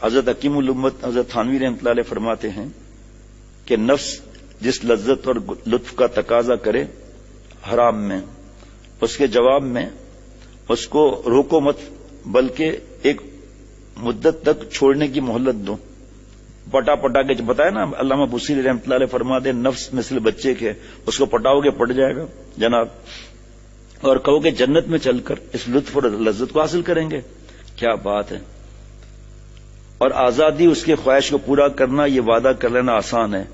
حضرت حکیم الامت حضرت تھانوی رحمۃ اللہ علیہ فرماتے ہیں کہ نفس جس لذت اور لطف کا تقاضا کرے حرام میں، اس کے جواب میں اس کو روکو مت، بلکہ ایک مدت تک چھوڑنے کی مہلت دو۔ پٹا کے بتایا نا علامہ بصیری رحمۃ اللہ علیہ فرماتے ہیں نفس مثل بچے کے، اس کو پٹاؤ گے پٹ جائے گا جناب، اور کہو کہ جنت میں چل کر اس لطف اور لذت کو حاصل کریں گے۔ کیا بات ہے! اور آزادی، اس کی خواہش کو پورا کرنا، یہ وعدہ کر لینا آسان ہے۔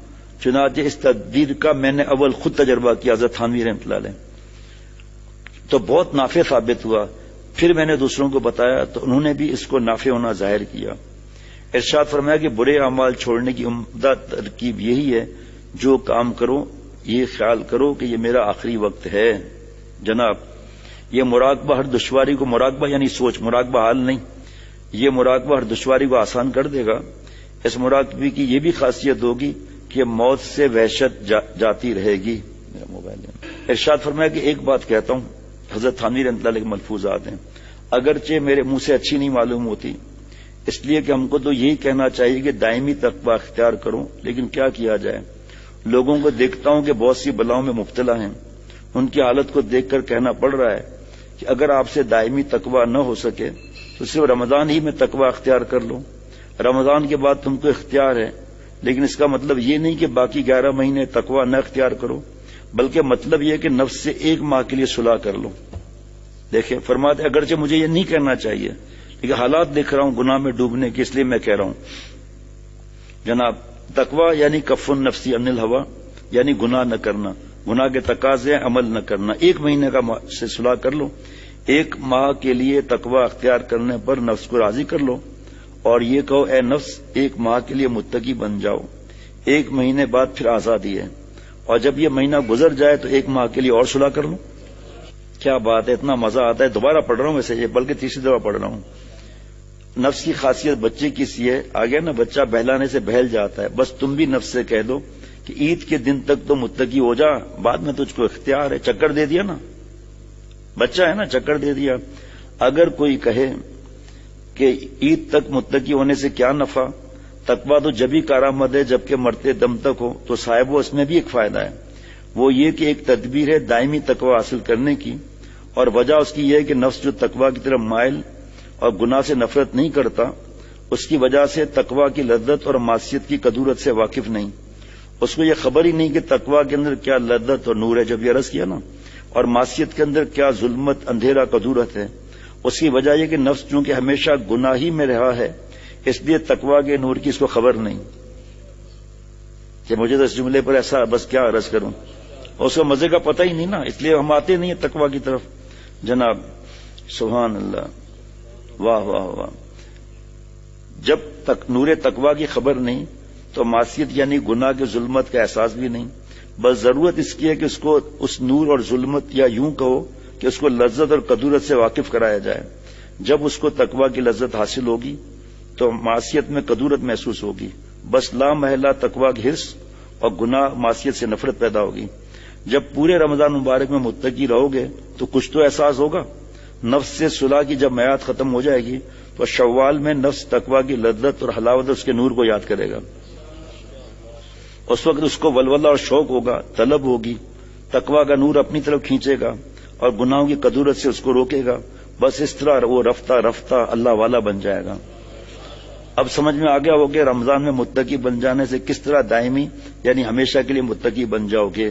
چنانچہ اس تدبیر کا میں نے اول خود تجربہ کیا حضرت تھانوی رحمۃ اللہ علیہ، تو بہت نافع ثابت ہوا۔ پھر میں نے دوسروں کو بتایا تو انہوں نے بھی اس کو نافع ہونا ظاہر کیا۔ ارشاد فرمایا کہ برے اعمال چھوڑنے کی عمدہ ترکیب یہی ہے، جو کام کرو یہ خیال کرو کہ یہ میرا آخری وقت ہے۔ جناب، یہ مراقبہ ہر دشواری کو، مراقبہ یعنی سوچ، مراقبہ حال نہیں، یہ مراقبہ ہر دشواری کو آسان کر دے گا۔ اس مراقبے کی یہ بھی خاصیت ہوگی کہ موت سے وحشت جاتی رہے گی۔ میرا موبائل ہے۔ ارشاد فرمایا کہ ایک بات کہتا ہوں، حضرت تھانوی رحمۃ اللہ علیہ کے ملفوظات ہیں، اگرچہ میرے منہ سے اچھی نہیں معلوم ہوتی، اس لیے کہ ہم کو تو یہی کہنا چاہیے کہ دائمی تقوی اختیار کرو، لیکن کیا کیا جائے؟ لوگوں کو دیکھتا ہوں کہ بہت سی بلاؤں میں مبتلا ہیں، ان کی حالت کو دیکھ کر کہنا پڑ رہا ہے کہ اگر آپ سے دائمی تقوی نہ ہو سکے تو صرف رمضان ہی میں تقوی اختیار کر لو۔ رمضان کے بعد تم کو اختیار ہے، لیکن اس کا مطلب یہ نہیں کہ باقی 11 مہینے تقوی نہ اختیار کرو، بلکہ مطلب یہ کہ نفس سے 1 ماہ کے لیے صلح کر لو۔ دیکھیں فرماتے اگرچہ مجھے یہ نہیں کرنا چاہیے، لیکن حالات دیکھ رہا ہوں گناہ میں ڈوبنے کی، اس لیے میں کہہ رہا ہوں۔ جناب، تقوی یعنی کف النفس عن الہوی، یعنی گناہ نہ کرنا، گناہ کے تقاضے عمل نہ کرنا۔ 1 مہینے کا سے صلح کر لو، 1 ماہ کے لیے تقوی اختیار کرنے پر نفس کو راضی کر لو، اور یہ کہو اے نفس 1 ماہ کے لیے متقی بن جاؤ، 1 مہینے بعد پھر آزادی ہے، اور جب یہ مہینہ گزر جائے تو 1 ماہ کے لیے اور صلح کر لو۔ کیا بات ہے! اتنا مزہ آتا ہے، دوبارہ پڑھ رہا ہوں ویسے یہ، بلکہ تیسری دفعہ پڑھ رہا ہوں۔ نفس کی خاصیت بچے کی سی ہے، آگے نا بچہ بہلانے سے بہل جاتا ہے، بس تم بھی نفس سے کہہ دو کہ عید کے دن تک تو متقی ہو جا، بعد میں تجھ کو اختیار ہے۔ چکر دے دیا نا، بچہ ہے نا، چکر دے دیا۔ اگر کوئی کہے کہ عید تک متقی ہونے سے کیا نفع، تقویٰ تو جبھی کارآمد ہے جبکہ مرتے دم تک ہو، تو صاحب اس میں بھی ایک فائدہ ہے، وہ یہ کہ ایک تدبیر ہے دائمی تقویٰ حاصل کرنے کی، اور وجہ اس کی یہ ہے کہ نفس جو تقویٰ کی طرف مائل اور گناہ سے نفرت نہیں کرتا، اس کی وجہ سے تقویٰ کی لذت اور معصیت کی کدورت سے واقف نہیں، اس کو یہ خبر ہی نہیں کہ تقویٰ کے اندر کیا لذت اور نور ہے، جب یہ عرض کیا نا، اور معصیت کے اندر کیا ظلمت، اندھیرا، کدورت ہے۔ اس کی وجہ یہ کہ نفس چونکہ ہمیشہ گناہی میں رہا ہے، اس لیے تقویٰ کے نور کی اس کو خبر نہیں کہ مجھے تو اس جملے پر ایسا بس کیا عرض کروں، اس کو مزے کا پتہ ہی نہیں نا، اس لیے ہم آتے نہیں ہیں تقویٰ کی طرف۔ جناب سبحان اللہ، واہ واہ واہ! جب تک نور تقویٰ کی خبر نہیں تو معصیت یعنی گناہ کے ظلمت کا احساس بھی نہیں، بس ضرورت اس کی ہے کہ اس کو اس نور اور ظلمت، یا یوں کہو کہ اس کو لذت اور کدورت سے واقف کرایا جائے۔ جب اس کو تقویٰ کی لذت حاصل ہوگی تو معصیت میں کدورت محسوس ہوگی، بس لا محلہ تقویٰ کی حرص اور گناہ معصیت سے نفرت پیدا ہوگی۔ جب پورے رمضان مبارک میں متقی رہو گے تو کچھ تو احساس ہوگا۔ نفس سے صلح کی جب میعاد ختم ہو جائے گی تو شوال میں نفس تقویٰ کی لذت اور حلاوت اس کے نور کو یاد کرے گا، اس وقت اس کو ولولہ اور شوق ہوگا، طلب ہوگی، تقویٰ کا نور اپنی طرف کھینچے گا اور گناہوں کی کدورت سے اس کو روکے گا۔ بس اس طرح وہ رفتہ رفتہ اللہ والا بن جائے گا۔ اب سمجھ میں آ گیا ہو کہ رمضان میں متقی بن جانے سے کس طرح دائمی یعنی ہمیشہ کے لیے متقی بن جاؤ گے۔